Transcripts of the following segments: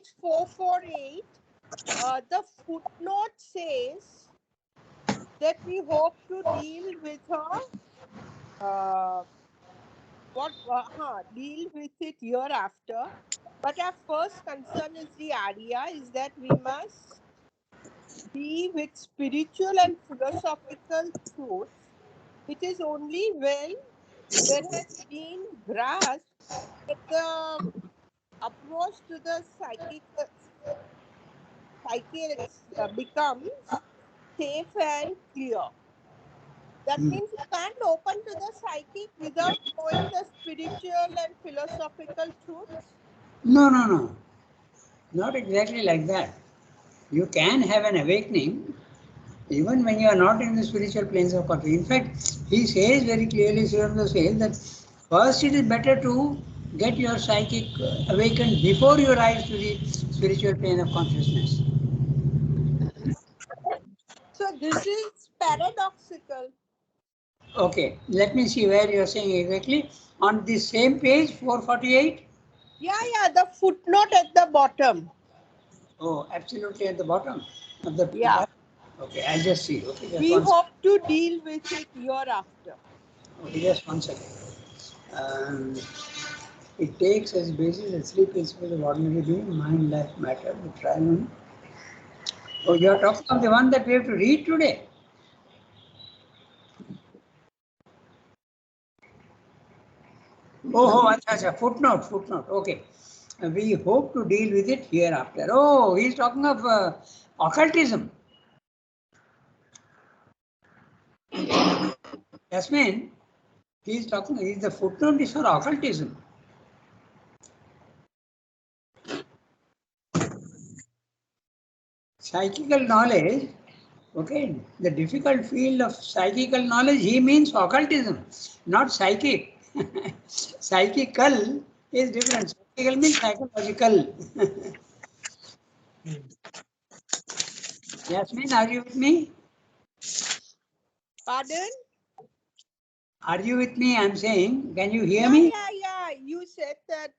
page 448, the footnote says that we hope to deal with deal with it hereafter. But our first concern is the idea is that we must be with spiritual and philosophical truths. It is only when there has been grasp that the approach to the psyche becomes safe and clear. That means you can't open to the psychic without knowing the spiritual and philosophical truths. No, no, no. Not exactly like that. You can have an awakening even when you are not in the spiritual planes of consciousness. In fact, he says very clearly, Srivamda says that first it is better to get your psychic awakened before you rise to the spiritual plane of consciousness. So this is paradoxical. Okay, let me see where you are saying exactly. On the same page, 448? Yeah, the footnote at the bottom. Oh, absolutely at the bottom of the. Yeah. Okay, I'll just see. Okay, just We one second. hope to deal with it hereafter. Okay, just one second. Um, it takes as basis the three principles of ordinary being, mind, life, matter, the triune. Oh, you are talking of the one that we have to read today. Acha, footnote. Okay. We hope to deal with it hereafter. Oh, he's talking of occultism. Yasmin, he's the footnote is for occultism. Psychical knowledge, okay, the difficult field of psychical knowledge, he means occultism, not psychic. Psychical is different. Psychical means psychological. Yasmin, are you with me? Pardon? Are you with me? I'm saying, can you hear me? Yeah. You said that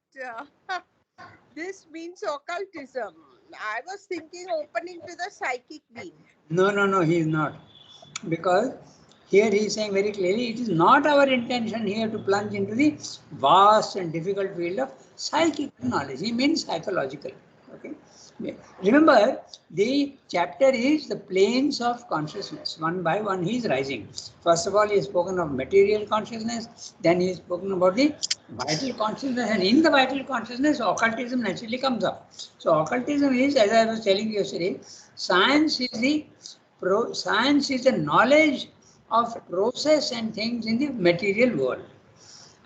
this means occultism. I was thinking opening to the psychic being. No, he is not. Because here he is saying very clearly, it is not our intention here to plunge into the vast and difficult field of psychic knowledge. He means psychological. Okay. Remember, the chapter is the planes of consciousness. One by one, he is rising. First of all, he has spoken of material consciousness. Then he has spoken about the vital consciousness. And in the vital consciousness, occultism naturally comes up. So, occultism is, as I was telling you yesterday, science is the knowledge of process and things in the material world.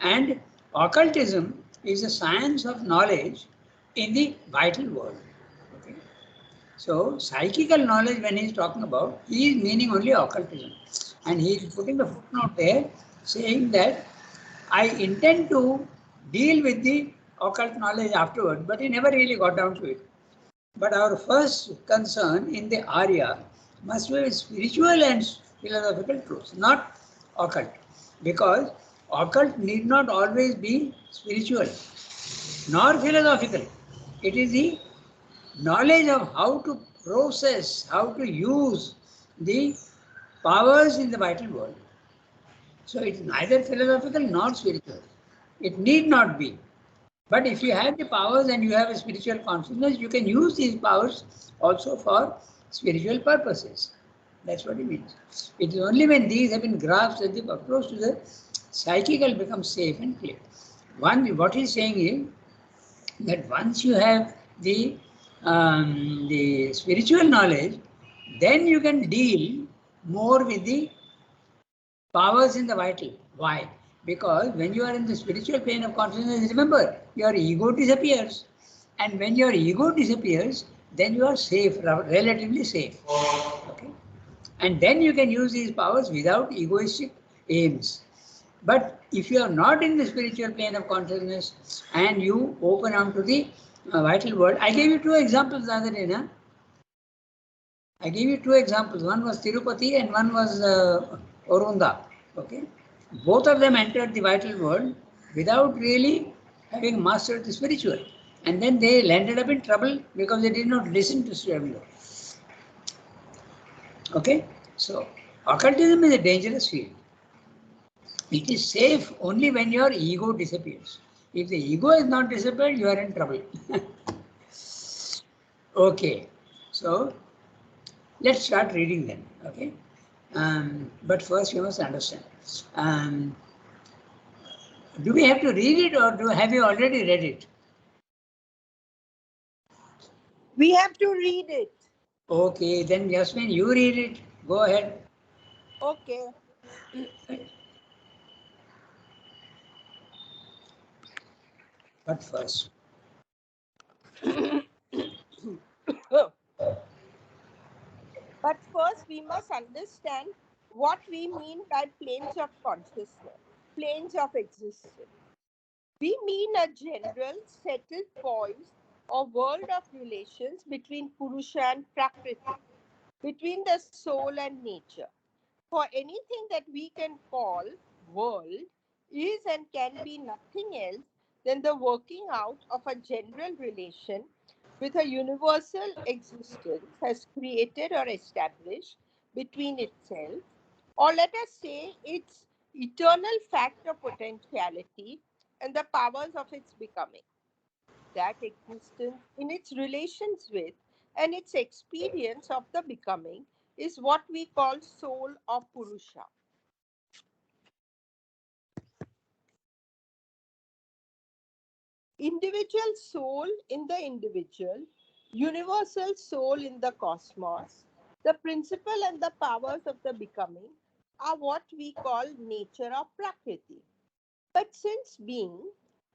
And occultism is the science of knowledge in the vital world. Okay. So, psychical knowledge, when he is talking about, he is meaning only occultism. And he is putting the footnote there saying that I intend to deal with the occult knowledge afterward, but he never really got down to it. But our first concern in the Arya must be spiritual and philosophical truths, not occult. Because occult need not always be spiritual nor philosophical. It is the knowledge of how to process, how to use the powers in the vital world. So it is neither philosophical nor spiritual. It need not be. But if you have the powers and you have a spiritual consciousness, you can use these powers also for spiritual purposes. That's what it means. It is only when these have been grasped that the approach to the psychical becomes safe and clear. What he's saying is that once you have the spiritual knowledge, then you can deal more with the powers in the vital. Why? Because when you are in the spiritual plane of consciousness, remember, your ego disappears. And when your ego disappears, then you are safe, relatively safe. Okay? And then you can use these powers without egoistic aims. But if you are not in the spiritual plane of consciousness and you open onto the vital world, I gave you two examples the other day, na? I gave you two examples. One was Tirupati and one was Orunda. Okay, both of them entered the vital world without really having mastered the spiritual. And then they landed up in trouble because they did not listen to Sri Aurobindo. Okay, so occultism is a dangerous field. It is safe only when your ego disappears. If the ego is not disappeared, you are in trouble. Okay, so let's start reading then. Okay, but first you must understand. Do we have to read it, or have you already read it? We have to read it. Okay, then Yasmin, you read it. Go ahead. Okay. But first, But first, we must understand what we mean by planes of consciousness, planes of existence. We mean a general, settled poise or world of relations between Purusha and Prakriti, between the soul and nature. For anything that we can call world is and can be nothing else than the working out of a general relation with a universal existence has created or established between itself, or let us say its eternal fact of potentiality and the powers of its becoming. That existence in its relations with and its experience of the becoming is what we call soul of Purusha. Individual soul in the individual, universal soul in the cosmos, the principle and the powers of the becoming are what we call nature of Prakriti. But since being,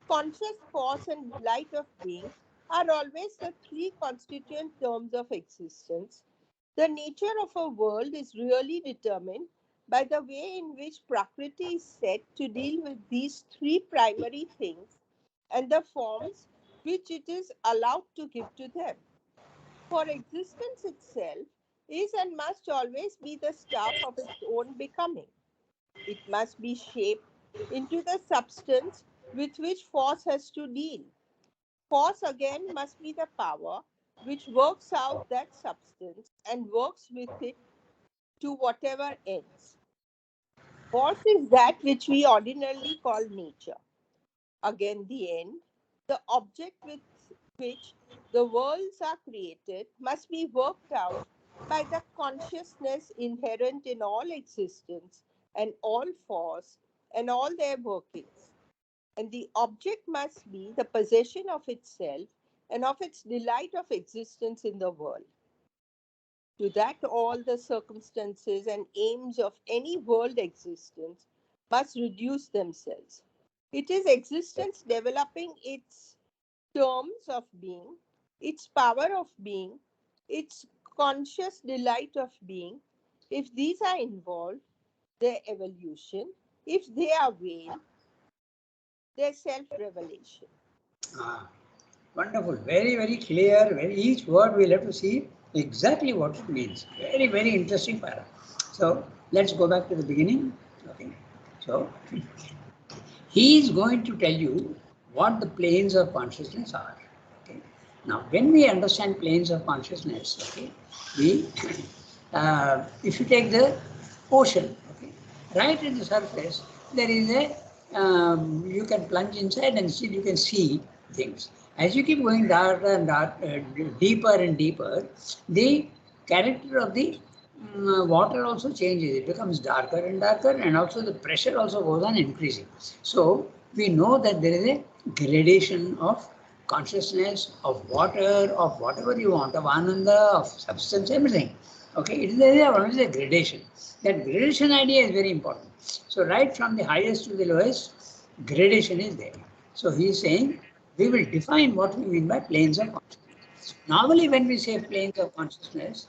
conscious force and light of being are always the three constituent terms of existence, the nature of a world is really determined by the way in which Prakriti is set to deal with these three primary things and the forms which it is allowed to give to them. For existence itself is and must always be the stuff of its own becoming. It must be shaped into the substance with which force has to deal. Force again must be the power which works out that substance and works with it to whatever ends. Force is that which we ordinarily call nature. Again, the end, the object with which the worlds are created, must be worked out by the consciousness inherent in all existence and all force and all their workings. And the object must be the possession of itself and of its delight of existence in the world. To that, all the circumstances and aims of any world existence must reduce themselves. It is existence developing its terms of being, its power of being, its conscious delight of being. If these are involved, their evolution. If they are veiled, their self-revelation. wonderful, very, very clear. Each word we'll have to see exactly what it means. Very, very interesting para. So let's go back to the beginning. Okay. So he is going to tell you what the planes of consciousness are. Okay. Now, when we understand planes of consciousness, okay, we, if you take the ocean, okay, right at the surface, there is a, you can plunge inside and still you can see things. As you keep going darker and deeper and deeper, the character of the water also changes. It becomes darker and darker, and also the pressure also goes on increasing. So we know that there is a gradation of consciousness, of water, of whatever you want, of ananda, of substance, everything. Okay, it is only a gradation. That gradation idea is very important. So right from the highest to the lowest, gradation is there. So he is saying we will define what we mean by planes of consciousness. Normally, when we say planes of consciousness,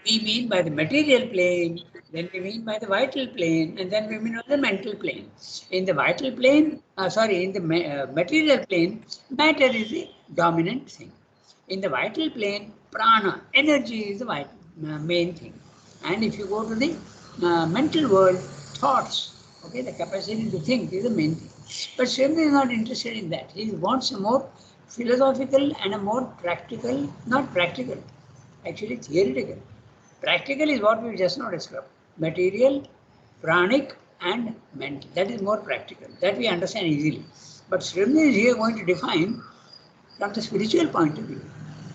we mean by the material plane, then we mean by the vital plane, and then we mean by the mental plane. In the vital plane, in the material plane, matter is the dominant thing. In the vital plane, prana, energy is the main thing. And if you go to the mental world, thoughts, Okay, the capacity to think is the main thing. But Srimni is not interested in that. He wants a more philosophical and a more practical, not practical, actually theoretical. Practical is what we just now described. Material, pranic and mental. That is more practical. That we understand easily. But Srimni is here going to define from the spiritual point of view.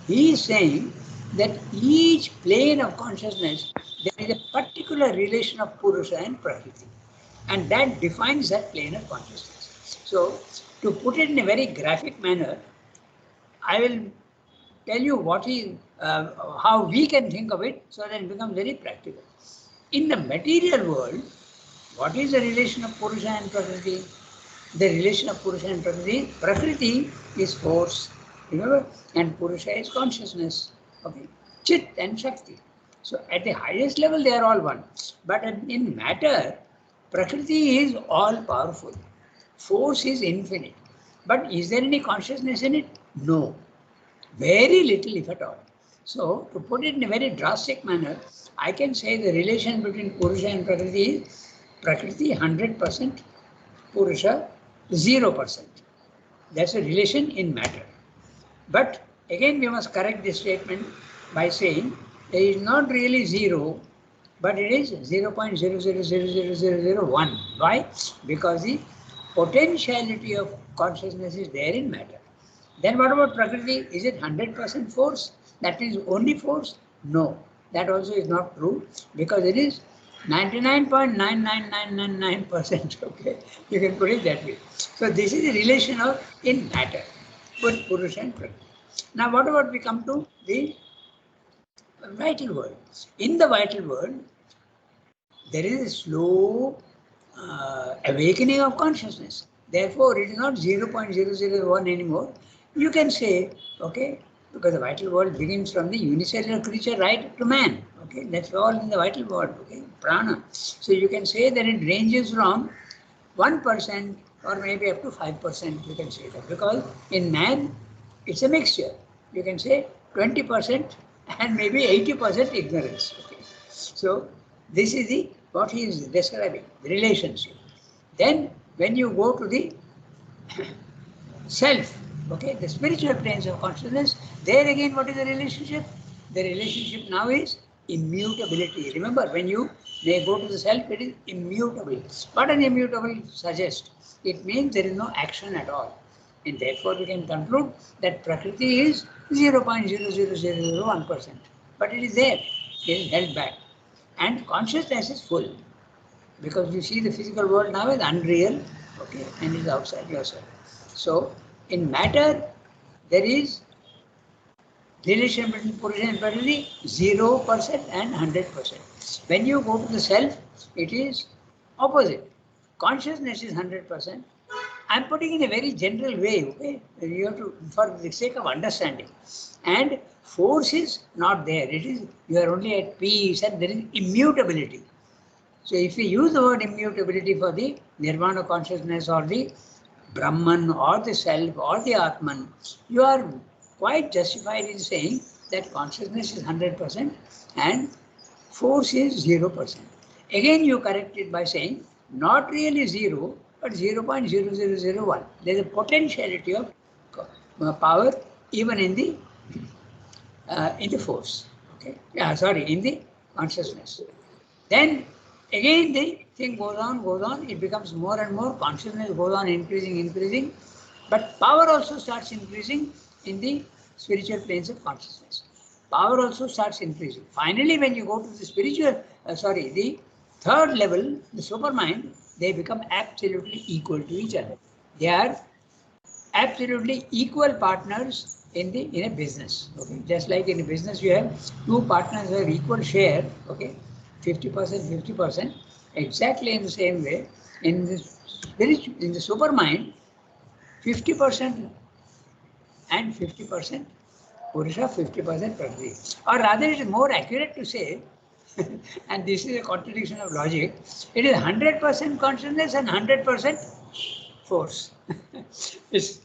He is saying that each plane of consciousness, there is a particular relation of Purusha and Prakriti. And that defines that plane of consciousness. So, to put it in a very graphic manner, I will tell you how we can think of it so that it becomes very practical. In the material world, what is the relation of Purusha and Prakriti? The relation of Purusha and Prakriti, Prakriti is force, remember, and Purusha is consciousness, okay, Chit and Shakti. So at the highest level, they are all one. But in matter, Prakriti is all powerful. Force is infinite. But is there any consciousness in it? No. Very little, if at all. So, to put it in a very drastic manner, I can say the relation between Purusha and Prakriti is Prakriti 100%, Purusha 0%. That's a relation in matter. But again, we must correct this statement by saying there is not really zero, but it is 0.000001. Why? Because the potentiality of consciousness is there in matter. Then what about Prakriti? Is it 100% force? That is only force? No, that also is not true because it is 99.99999%. Okay, you can put it that way. So this is the relation of in matter, with Purusha and Prakriti. Now what about we come to the vital world? In the vital world, there is a slow awakening of consciousness. Therefore, it is not 0.001 anymore. You can say, okay, because the vital world begins from the unicellular creature right up to man. Okay, that's all in the vital world. Okay, prana. So you can say that it ranges from 1% or maybe up to 5%. You can say that because in man, it's a mixture. You can say 20% and maybe 80% ignorance. Okay, so this is the what he is describing, the relationship. Then when you go to the self, okay, the spiritual planes of consciousness, there again what is the relationship? The relationship now is immutability. Remember, when you may go to the self, it is immutable. What does immutable suggest? It means there is no action at all. And therefore we can conclude that Prakriti is 0.00001%. But it is there, it is held back. And consciousness is full. Because you see the physical world now is unreal, okay, and it is outside yourself. So, in matter, there is relation between Purusha and Prakriti 0% and 100%. When you go to the self, it is opposite. Consciousness is 100%. I'm putting in a very general way, okay? You have to, for the sake of understanding. And force is not there. It is, you are only at peace and there is immutability. So if we use the word immutability for the nirvana consciousness or the Brahman or the self or the Atman, you are quite justified in saying that consciousness is 100% and force is 0%. Again, you correct it by saying not really 0, but 0.0001. There is a potentiality of power even in the force. Okay, yeah, sorry, in the consciousness. Then again the thing goes on, it becomes more and more, consciousness goes on increasing, but power also starts increasing in the spiritual planes of consciousness. Power also starts increasing. Finally, when you go to the the third level, the supermind, they become absolutely equal to each other. They are absolutely equal partners in a business. Okay, just like in a business you have two partners who have equal share. Okay, 50%, 50%. Exactly in the same way, in the supermind, 50% and 50% Purusha, 50% Prakriti. Or rather, it is more accurate to say, and this is a contradiction of logic, it is 100% consciousness and 100% force. It's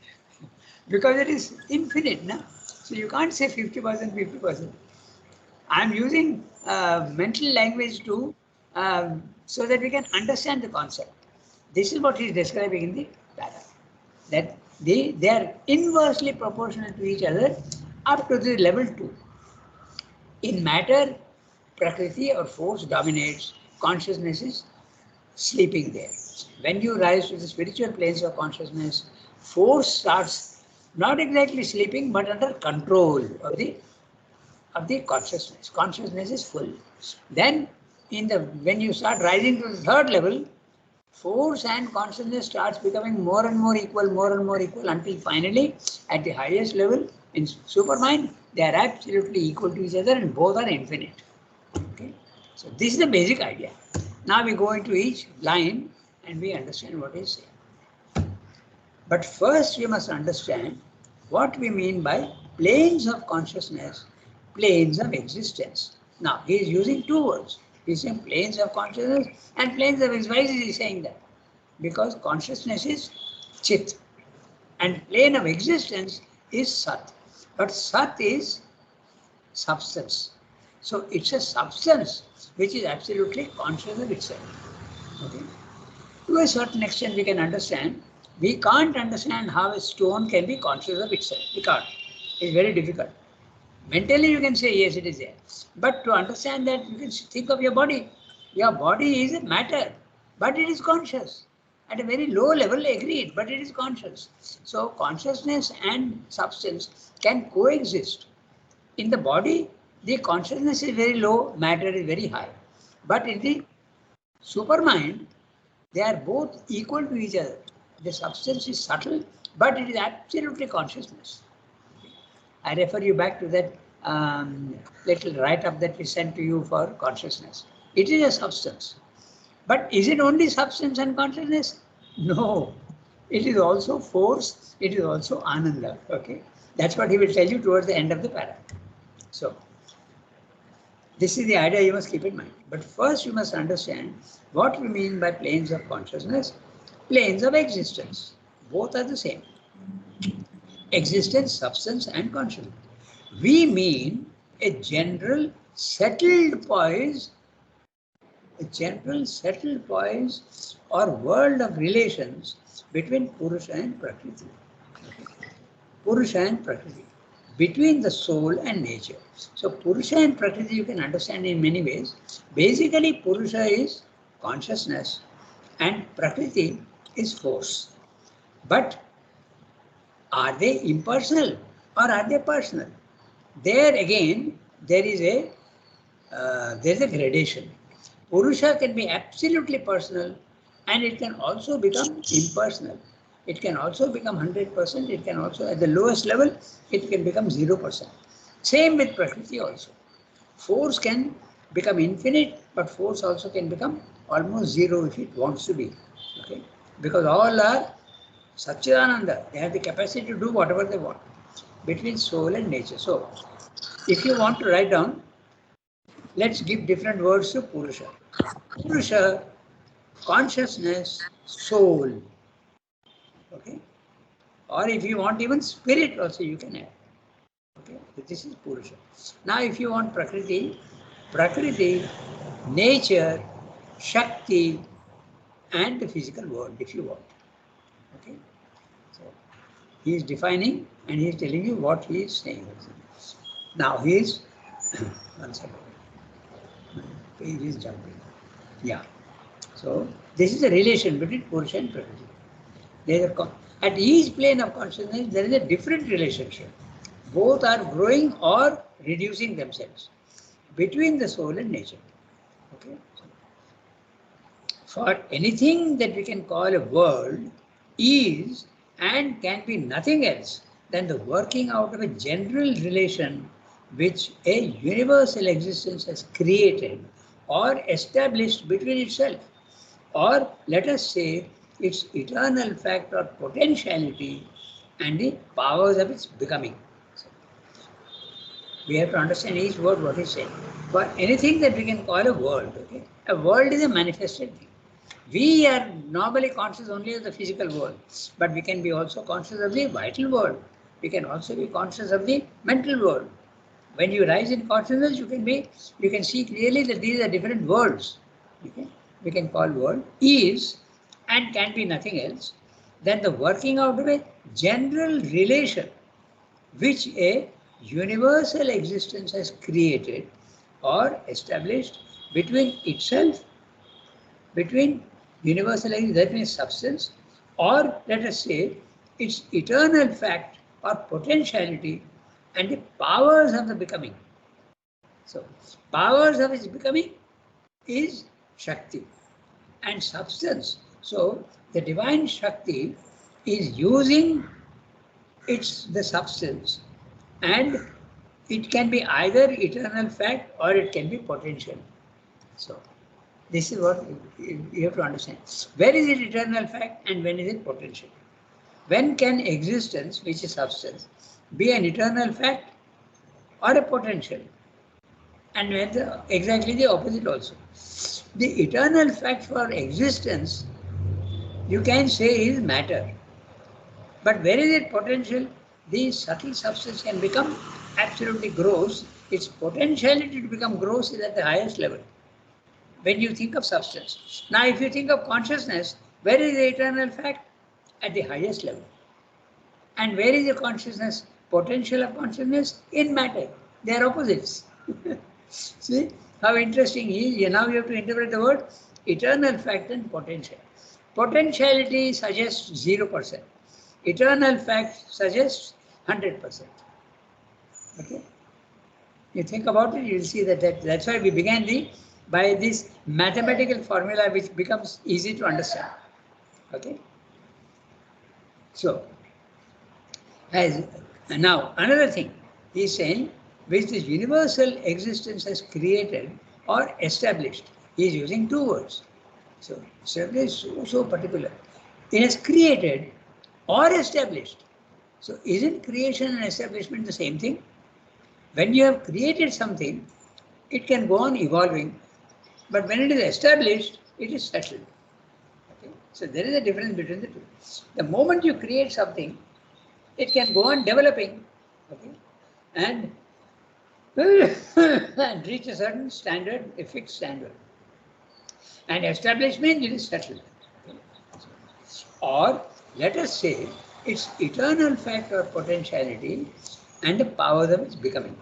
because it is infinite, na? So you can't say 50%, 50%. I'm using mental language to so that we can understand the concept. This is what he is describing in the para. That they are inversely proportional to each other up to the level 2. In matter, Prakriti or force dominates, consciousness is sleeping there. When you rise to the spiritual planes of consciousness, force starts not exactly sleeping but under control of the consciousness. Consciousness is full. Then when you start rising to the third level, force and consciousness starts becoming more and more equal until finally at the highest level in supermind they are absolutely equal to each other and both are infinite. Okay, so this is the basic idea. Now we go into each line and we understand what is said. But first we must understand what we mean by planes of consciousness, planes of existence. Now he is using two words. He is saying planes of consciousness and planes of existence. Why is he saying that? Because consciousness is Chit and plane of existence is Sat. But Sat is substance. So it's a substance which is absolutely conscious of itself. Okay? To a certain extent we can understand. We can't understand how a stone can be conscious of itself. We can't. It's very difficult. Mentally you can say yes, it is there. But to understand that, you can think of your body. Your body is a matter, but it is conscious. At a very low level, agreed, but it is conscious. So consciousness and substance can coexist. In the body, the consciousness is very low, matter is very high. But in the supermind, they are both equal to each other. The substance is subtle, but it is absolutely consciousness. I refer you back to that little write-up that we sent to you for consciousness. It is a substance. But is it only substance and consciousness? No. It is also force, it is also ananda. Okay? That's what he will tell you towards the end of the paragraph. So, this is the idea you must keep in mind. But first you must understand what we mean by planes of consciousness, planes of existence. Both are the same. Existence, substance and consciousness. We mean a general settled poise or world of relations between Purusha and Prakriti. Purusha and Prakriti, between the soul and nature. So Purusha and Prakriti you can understand in many ways. Basically Purusha is consciousness and Prakriti is force. But are they impersonal or are they personal? There again, there is a gradation. Purusha can be absolutely personal and it can also become impersonal. It can also become 100%. It can also, at the lowest level, it can become 0%. Same with Prakriti also. Force can become infinite, but force also can become almost zero if it wants to be. Okay? Because all are Satchidananda. They have the capacity to do whatever they want between soul and nature. So, if you want to write down, let's give different words to Purusha. Purusha, consciousness, soul. Okay? Or if you want even spirit also you can add. Okay? So this is Purusha. Now if you want Prakriti, nature, Shakti, and the physical world if you want. Okay? So he is defining and he is telling you what he is saying. Now he is one second. Page is jumping. Yeah. So this is a relation between Purusha and Prakriti. At each plane of consciousness, there is a different relationship. Both are growing or reducing themselves between the soul and nature. Okay. For anything that we can call a world is and can be nothing else than the working out of a general relation which a universal existence has created or established between itself, or let us say its eternal fact or potentiality and the powers of its becoming. So, we have to understand each word what is said. For anything that we can call a world, okay? A world is a manifested thing. We are normally conscious only of the physical world, but we can be also conscious of the vital world. We can also be conscious of the mental world. When you rise in consciousness, you can see clearly that these are different worlds. Okay? We can call world is and can be nothing else than the working out of a general relation which a universal existence has created or established between itself, between universal existence, that means substance, or let us say its eternal fact or potentiality and the powers of the becoming. So, powers of its becoming is Shakti and substance. So, the divine Shakti is using the substance, and it can be either eternal fact or it can be potential. So, this is what you have to understand. Where is it eternal fact and when is it potential? When can existence, which is substance, be an eternal fact or a potential? And when exactly the opposite also. The eternal fact for existence, you can say, is matter. But where is it potential? The subtle substance can become absolutely gross. Its potentiality to become gross is at the highest level when you think of substance. Now, if you think of consciousness, where is the eternal fact? At the highest level. And where is the consciousness, potential of consciousness? In matter. They are opposites. See how interesting it is. Now you have to interpret the word eternal fact and potential. Potentiality suggests 0%. Eternal fact suggests 100%. Okay? You think about it, you'll see that's why we began by this mathematical formula which becomes easy to understand. Okay? So, now another thing he's saying, which this universal existence has created or established. He is using two words. So, established is so particular. It has created or established. So, isn't creation and establishment the same thing? When you have created something, it can go on evolving. But when it is established, it is settled. Okay? So, there is a difference between the two. The moment you create something, it can go on developing, okay, and reach a certain standard, a fixed standard. And establishment, it is settled. Okay? Or let us say its eternal fact or potentiality and the power of its becoming.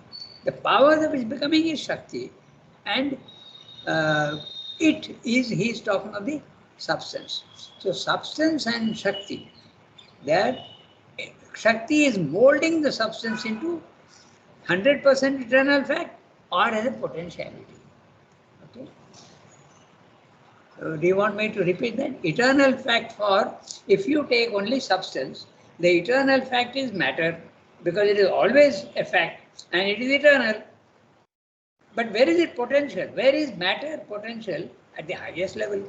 The power of its becoming is Shakti, and he is talking of the substance. So substance and Shakti, that Shakti is molding the substance into 100% eternal fact or as a potentiality. Okay. So do you want me to repeat that? Eternal fact for, if you take only substance, the eternal fact is matter because it is always a fact and it is eternal. But where is it potential? Where is matter potential? At the highest level.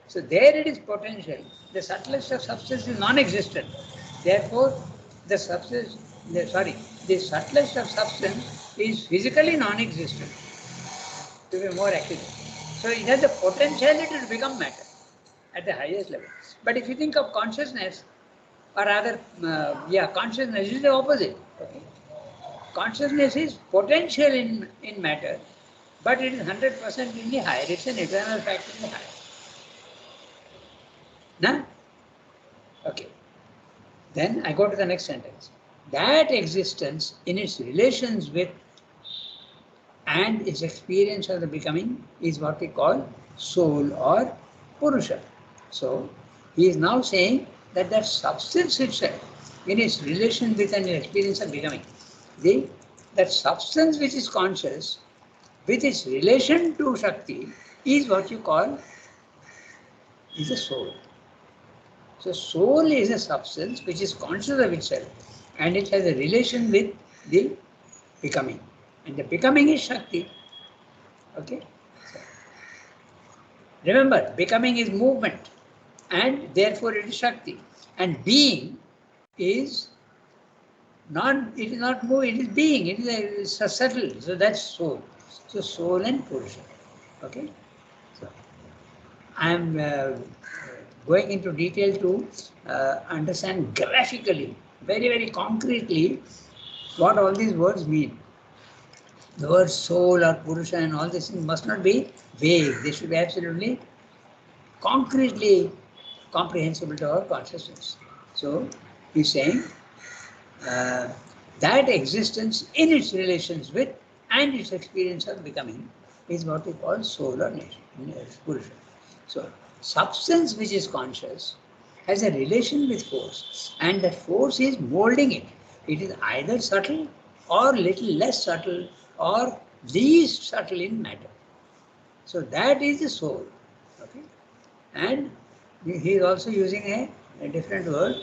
So there it is potential. The subtlest of substance is non-existent. Therefore, the subtlest of substance is physically non-existent, to be more accurate. So it has the potentiality to become matter at the highest level. But if you think of consciousness, or rather, consciousness is the opposite. Okay? Consciousness is potential in matter, but it is 100% in the higher. It's an eternal fact in the higher. Nah? Okay. Then I go to the next sentence. That existence in its relations with and its experience of the becoming is what we call soul or Purusha. So he is now saying that substance itself, in its relation with and experience of becoming, that substance which is conscious, with its relation to Shakti, is what you call is a soul. So soul is a substance which is conscious of itself and it has a relation with the becoming. And the becoming is Shakti. Okay? So, remember, becoming is movement and therefore it is Shakti. And being is it is not moving, it is being, it is subtle. So that's soul. So soul and Purusha. Okay? So I am going into detail to understand graphically, very, very concretely, what all these words mean. The word soul or Purusha and all these things must not be vague. They should be absolutely concretely comprehensible to our consciousness. So he's saying uh, that existence in its relations with and its experience of becoming is what we call soul or nature, Purusha. So substance which is conscious has a relation with force, and that force is molding it. It is either subtle or little less subtle or least subtle in matter. So that is the soul. Okay? And he is also using a different word,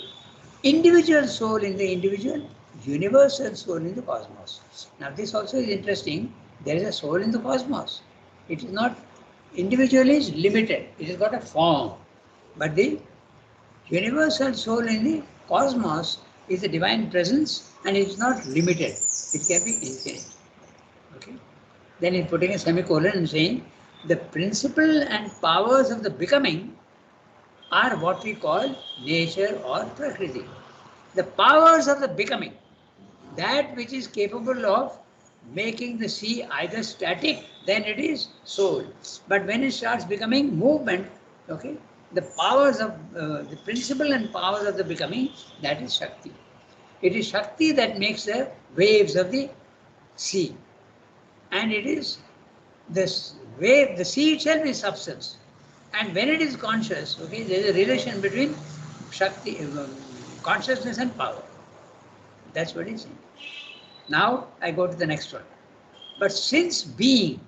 individual soul in the individual, universal soul in the cosmos. Now this also is interesting. There is a soul in the cosmos. It is not, individual is limited. It has got a form. But the universal soul in the cosmos is the divine presence, and it is not limited. It can be infinite. Okay. Then he's putting a semicolon and saying the principle and powers of the becoming are what we call nature or prakriti. The powers of the becoming, that which is capable of making the sea either static, then it is soul. But when it starts becoming movement, okay, the powers of the principle and powers of the becoming, that is Shakti. It is Shakti that makes the waves of the sea. And it is this wave, the sea itself is substance. And when it is conscious, okay, there is a relation between Shakti, consciousness and power. That's what he's saying. Now I go to the next one. But since being,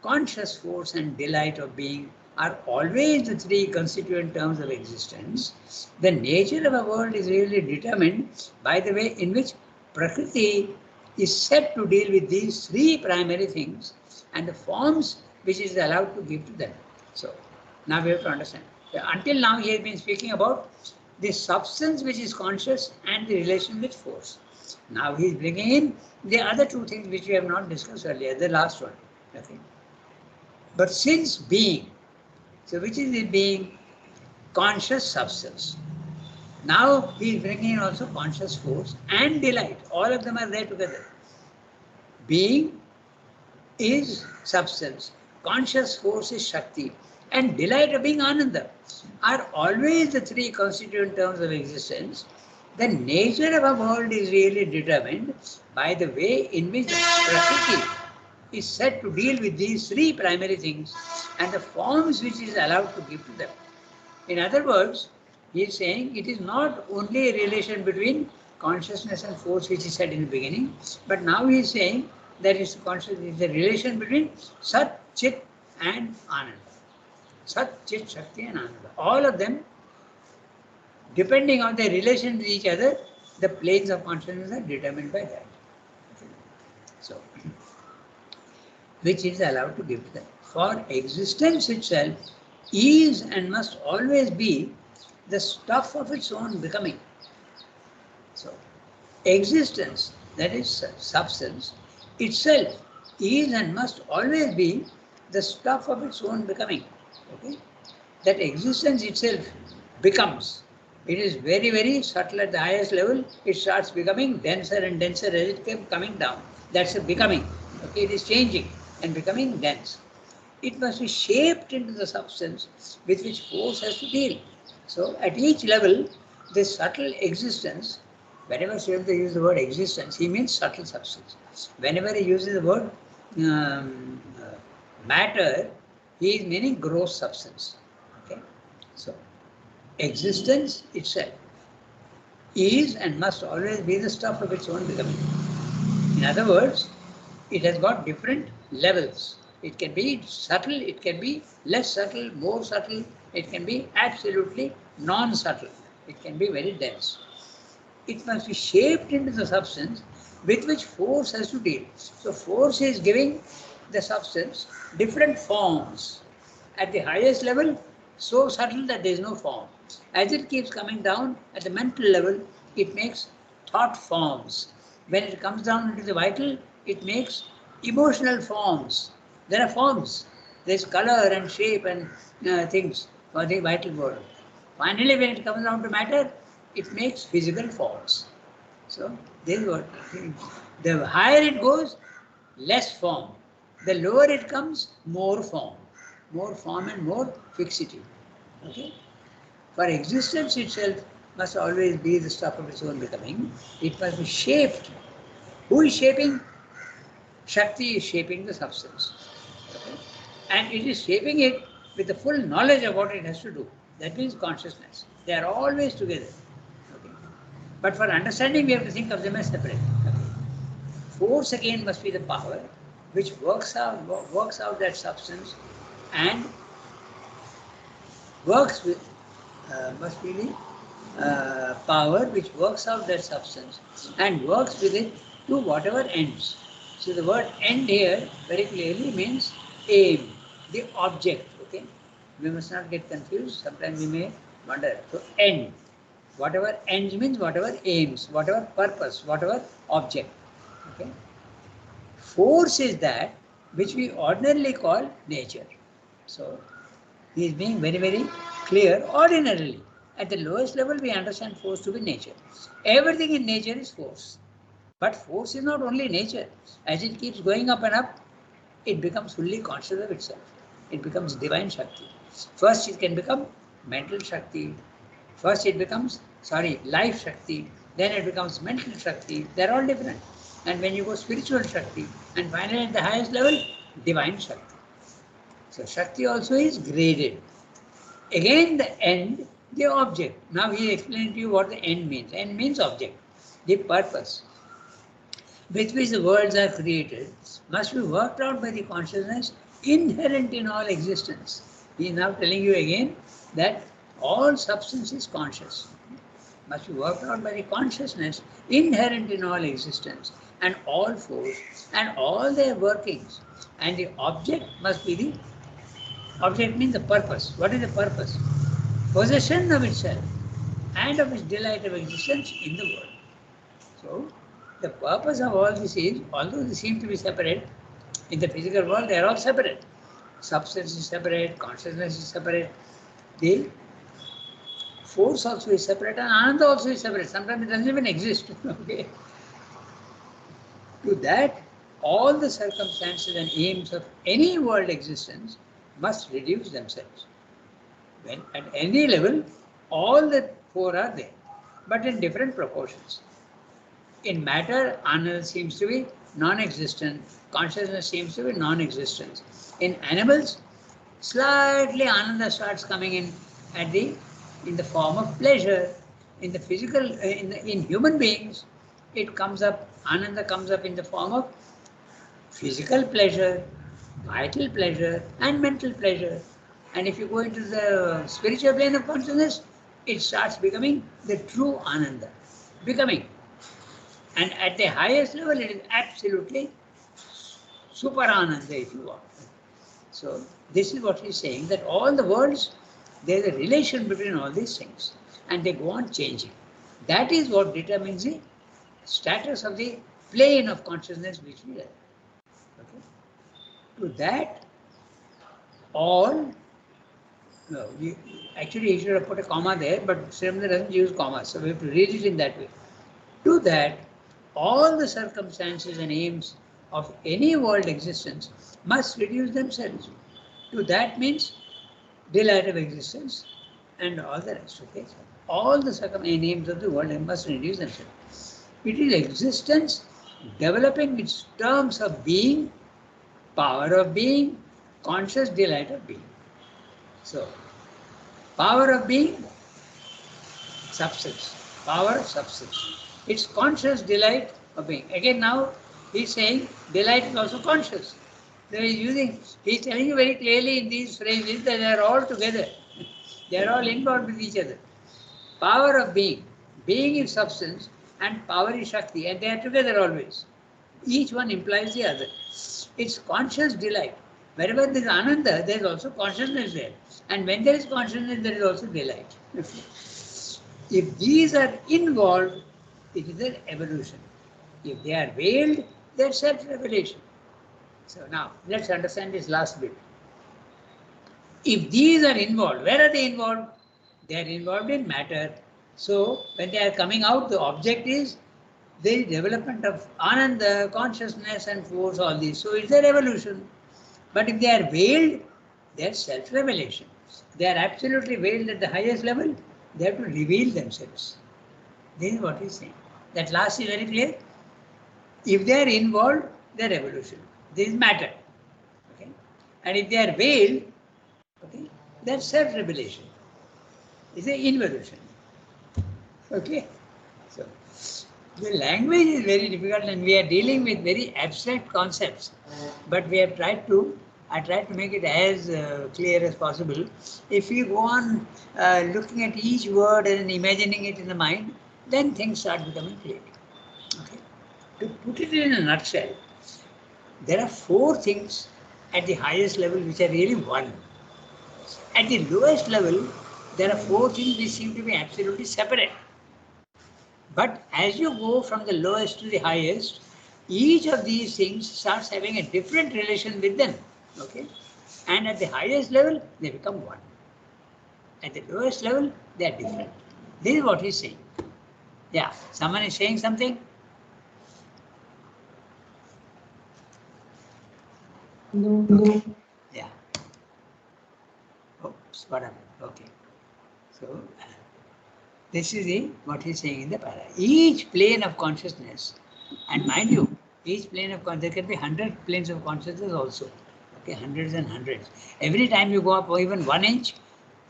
conscious force and delight of being are always the three constituent terms of existence, the nature of a world is really determined by the way in which Prakriti is set to deal with these three primary things and the forms which it is allowed to give to them. So now we have to understand. Until now he has been speaking about the substance which is conscious and the relation with force. Now he is bringing in the other two things which we have not discussed earlier, the last one. Okay. But since being, so which is the being? Conscious substance. Now he is bringing in also conscious force and delight. All of them are there together. Being is substance, conscious force is Shakti, and delight of being Ananda are always the three constituent terms of existence. The nature of a world is really determined by the way in which Prakriti is said to deal with these three primary things and the forms which is allowed to give to them. In other words, he is saying it is not only a relation between consciousness and force which he said in the beginning, but now he is saying that is a relation between Sat, Chit and Ananda. Sat, Chit, Shakti and Ananda. All of them, depending on their relation with each other, the planes of consciousness are determined by that. So, which is allowed to give to them. For existence itself is and must always be the stuff of its own becoming. So, existence, that is substance, itself is and must always be the stuff of its own becoming. Okay? That existence itself becomes. It is very, very subtle at the highest level. It starts becoming denser and denser as it keeps coming down. That's a becoming. Okay? It is changing and becoming dense. It must be shaped into the substance with which force has to deal. So at each level, this subtle existence, whenever Shiva uses the word existence, he means subtle substance. Whenever he uses the word matter, he is meaning gross substance. Okay? So existence itself is and must always be the stuff of its own becoming. In other words, it has got different levels. It can be subtle, it can be less subtle, more subtle, it can be absolutely non-subtle, it can be very dense. It must be shaped into the substance with which force has to deal. So force is giving the substance different forms. At the highest level, so subtle that there is no form. As it keeps coming down at the mental level, it makes thought forms. When it comes down into the vital, it makes emotional forms. There are forms. There is color and shape and things for the vital world. Finally, when it comes down to matter, it makes physical forms. So, this is what. The higher it goes, less form. The lower it comes, more form. More form and more fixity. Okay? For existence itself must always be the stuff of its own becoming. It must be shaped. Who is shaping? Shakti is shaping the substance. Okay? And it is shaping it with the full knowledge of what it has to do. That means consciousness. They are always together. Okay? But for understanding, we have to think of them as separate. Okay? Force again must be the power which works out that substance and works with must be the power which works out that substance and works with it to whatever ends. So the word end here very clearly means aim, the object. Okay, we must not get confused. Sometimes we may wonder. So end, whatever ends means whatever aims, whatever purpose, whatever object. Okay, force is that which we ordinarily call nature. So he is being very, very clear ordinarily. At the lowest level, we understand force to be nature. Everything in nature is force. But force is not only nature. As it keeps going up and up, it becomes fully conscious of itself. It becomes divine Shakti. First, it can become mental Shakti. First, it becomes, life Shakti. Then it becomes mental Shakti. They're all different. And when you go spiritual Shakti, and finally at the highest level, divine Shakti. So Shakti also is graded. Again the end, the object. Now he explained to you what the end means. End means object. The purpose with which the worlds are created must be worked out by the consciousness inherent in all existence. He is now telling you again that all substance is conscious. Must be worked out by the consciousness inherent in all existence and all force and all their workings. And the object must be the object means the purpose. What is the purpose? Possession of itself and of its delight of existence in the world. So, the purpose of all this is, although they seem to be separate, in the physical world they are all separate. Substance is separate, consciousness is separate, the force also is separate, and Ananda also is separate. Sometimes it doesn't even exist. Okay. To that, all the circumstances and aims of any world existence must reduce themselves. When at any level, all the four are there, but in different proportions. In matter, Ananda seems to be non-existent, consciousness seems to be non-existent. In animals, slightly Ananda starts coming in in the form of pleasure. In the physical, in human beings, it comes up, Ananda comes up in the form of physical pleasure, vital pleasure, and mental pleasure. And if you go into the spiritual plane of consciousness, it starts becoming the true Ananda. Becoming. And at the highest level, it is absolutely super Ananda, if you want. So, this is what he's saying, that all the worlds, there is a relation between all these things. And they go on changing. That is what determines the status of the plane of consciousness which we are. Okay? To that, all, no, actually he should have put a comma there, but Srimad doesn't use commas, so we have to read it in that way. To that, all the circumstances and aims of any world existence must reduce themselves. To that means delight of existence and all the rest. Okay? So all the circumstances and aims of the world must reduce themselves. It is existence developing its terms of being, power of being, conscious delight of being. So, power of being, substance. Power, substance. It's conscious delight of being. Again, now he's saying delight is also conscious. So he's telling you very clearly in these phrases that they are all together. They are all involved with each other. Power of being. Being is substance and power is Shakti, and they are together always. Each one implies the other. It's conscious delight. Wherever there is Ananda, there is also consciousness there. And when there is consciousness, there is also delight. If these are involved, it is an evolution. If they are veiled, they are self-revelation. So now, let's understand this last bit. If these are involved, where are they involved? They are involved in matter. So, when they are coming out, the object is the development of Ananda, consciousness and force, all these. So, it's their evolution. But if they are veiled, they are self-revelation. they are absolutely veiled at the highest level, they have to reveal themselves. This is what he's saying. That last is very clear. If they are involved, they are evolution. This is matter. Okay? And if they are veiled, okay, that's self-revelation. It's an involution. Okay? So, the language is very difficult and we are dealing with very abstract concepts. But we have tried to, I tried to make it as clear as possible. If you go on looking at each word and imagining it in the mind, then things start becoming clear. Okay? To put it in a nutshell, there are four things at the highest level which are really one. At the lowest level, there are four things which seem to be absolutely separate. But as you go from the lowest to the highest, each of these things starts having a different relation with them. Okay? And at the highest level, they become one. At the lowest level, they are different. This is what he's saying. Yeah, someone is saying something? No. Yeah. Oops, what happened? Okay. So, this is what he's saying in the para. Each plane of consciousness, and mind you, each plane of consciousness, there can be 100 planes of consciousness also. Okay, hundreds and hundreds. Every time you go up even 1 inch,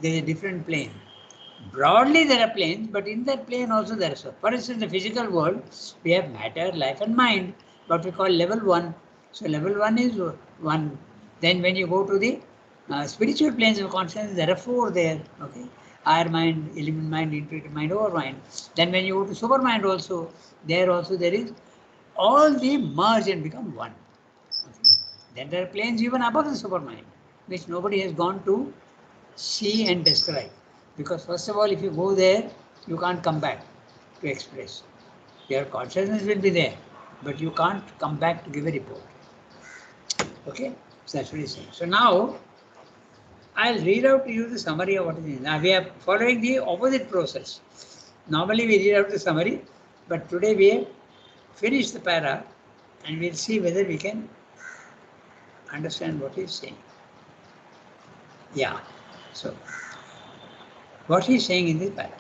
there is a different plane. Broadly, there are planes, but in that plane also there is. For instance, the physical world, we have matter, life, and mind, what we call level 1. So, level 1 is 1. Then, when you go to the spiritual planes of consciousness, there are 4 there. Okay, higher mind, element mind, intuitive mind, over mind. Then, when you go to super mind, also there is all the merge and become one. Okay. Then there are planes even above the super mind, which nobody has gone to see and describe. Because first of all, if you go there, you can't come back to express. Your consciousness will be there, but you can't come back to give a report. Okay, so that's what he's saying. So now, I'll read out to you the summary of what it is. Now we are following the opposite process. Normally we read out the summary, but today we have finished the para and we'll see whether we can understand what he's saying. Yeah, so what he's saying in this para.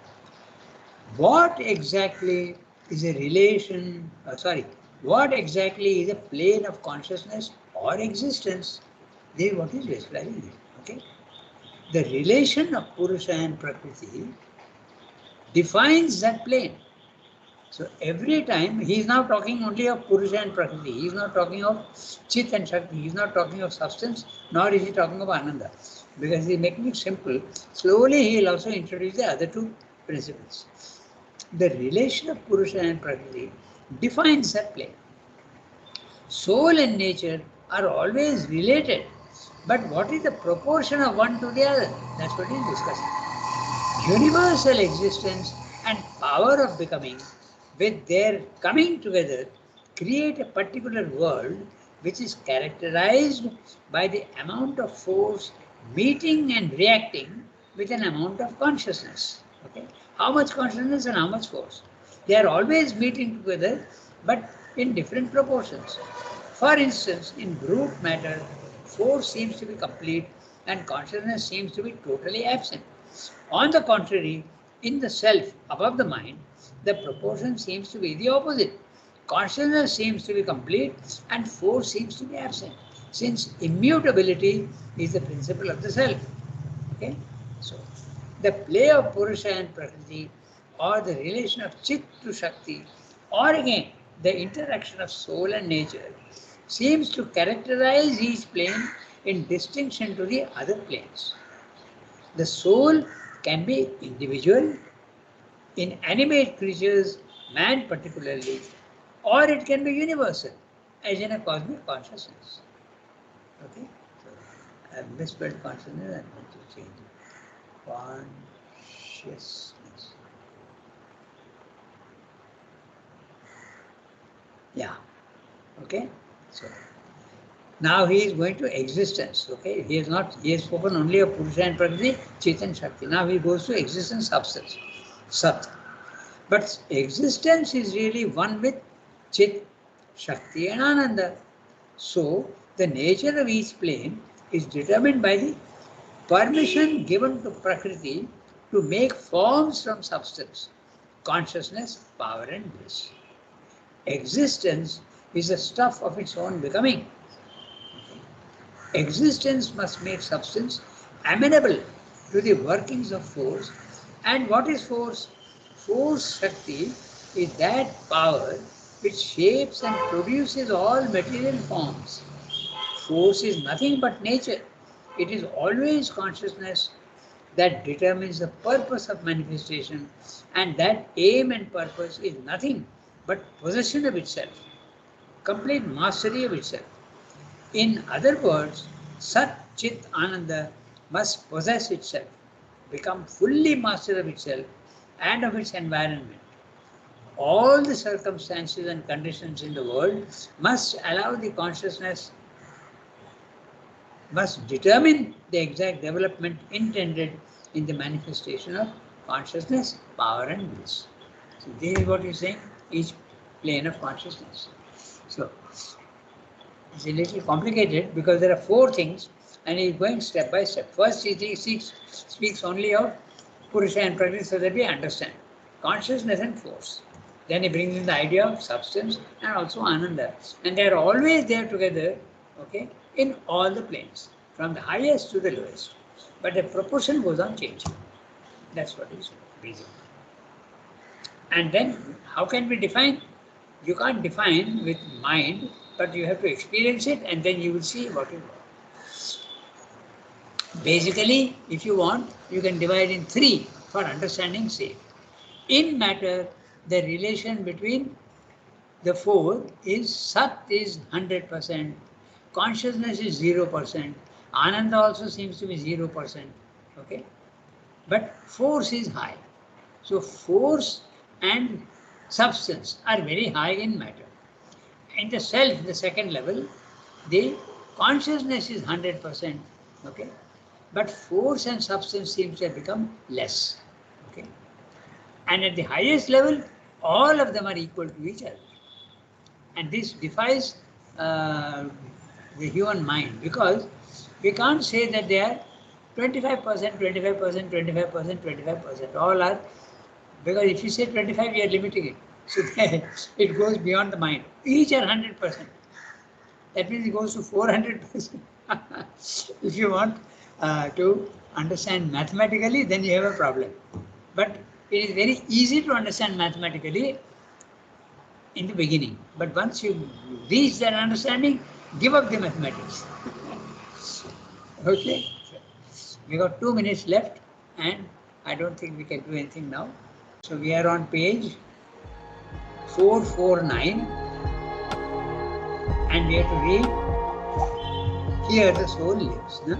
What exactly is a relation, what exactly is a plane of consciousness or existence? This is what he's describing here. Okay? The relation of Purusha and Prakriti defines that plane. So every time he is now talking only of Purusha and Prakriti. He is not talking of Chit and Shakti. He is not talking of substance, nor is he talking of Ananda. Because he is making it simple. Slowly he will also introduce the other two principles. The relation of Purusha and Prakriti defines that plane. Soul and nature are always related. But what is the proportion of one to the other? That's what he is discussing. Universal existence and power of becoming, with their coming together, create a particular world which is characterized by the amount of force meeting and reacting with an amount of consciousness. Okay? How much consciousness and how much force? They are always meeting together, but in different proportions. For instance, in brute matter, force seems to be complete and consciousness seems to be totally absent. On the contrary, in the self, above the mind, the proportion seems to be the opposite. Consciousness seems to be complete and force seems to be absent, since immutability is the principle of the self. Okay? So, the play of Purusha and Prakriti, or the relation of Chit to Shakti, or again the interaction of soul and nature, seems to characterize each plane in distinction to the other planes. The soul can be individual, in animate creatures, man particularly, or it can be universal, as in a cosmic consciousness. Okay? So, I have misspelled consciousness, I'm going to change it. Consciousness. Yeah. Okay? So, now he is going to existence. Okay? He has spoken only of Purusha and Prakriti, Chit and Shakti. Now he goes to existence, substance, Sat. But existence is really one with Chit, Shakti and Ananda. So, the nature of each plane is determined by the permission given to Prakriti to make forms from substance, consciousness, power and bliss. Existence is the stuff of its own becoming. Existence must make substance amenable to the workings of force. And what is force? Force Shakti is that power which shapes and produces all material forms. Force is nothing but nature. It is always consciousness that determines the purpose of manifestation, and that aim and purpose is nothing but possession of itself, complete mastery of itself. In other words, Sat Chit Ananda must possess itself, become fully master of itself and of its environment. All the circumstances and conditions in the world must allow the consciousness, must determine the exact development intended in the manifestation of consciousness, power and bliss. So this is what he's saying, each plane of consciousness. So it's a little complicated because there are four things and he's going step by step. First he speaks only of Purusha and Prakriti so that we understand consciousness and force. Then he brings in the idea of substance and also Ananda. And they are always there together, okay, in all the planes, from the highest to the lowest. But the proportion goes on changing. That's what is reason. And then how can we define? You can't define with mind, but you have to experience it and then you will see what you want. Basically, if you want, you can divide in three for understanding sake. In matter, the relation between the four is Sat is 100%, consciousness is 0%, Ananda also seems to be 0%, okay? But force is high. So force and substance are very high in matter. In the self, the second level, the consciousness is 100%, okay? But force and substance seems to have become less, okay? And at the highest level, all of them are equal to each other. And this defies the human mind because we can't say that they are 25%, 25%, 25%, 25%. All are, because if you say 25, you are limiting it. So it goes beyond the mind. Each are 100%. That means it goes to 400%. If you want to understand mathematically, then you have a problem. But it is very easy to understand mathematically in the beginning. But once you reach that understanding, give up the mathematics. Okay? We got 2 minutes left and I don't think we can do anything now. So we are on page 449 and we have to read, here the soul lives. No?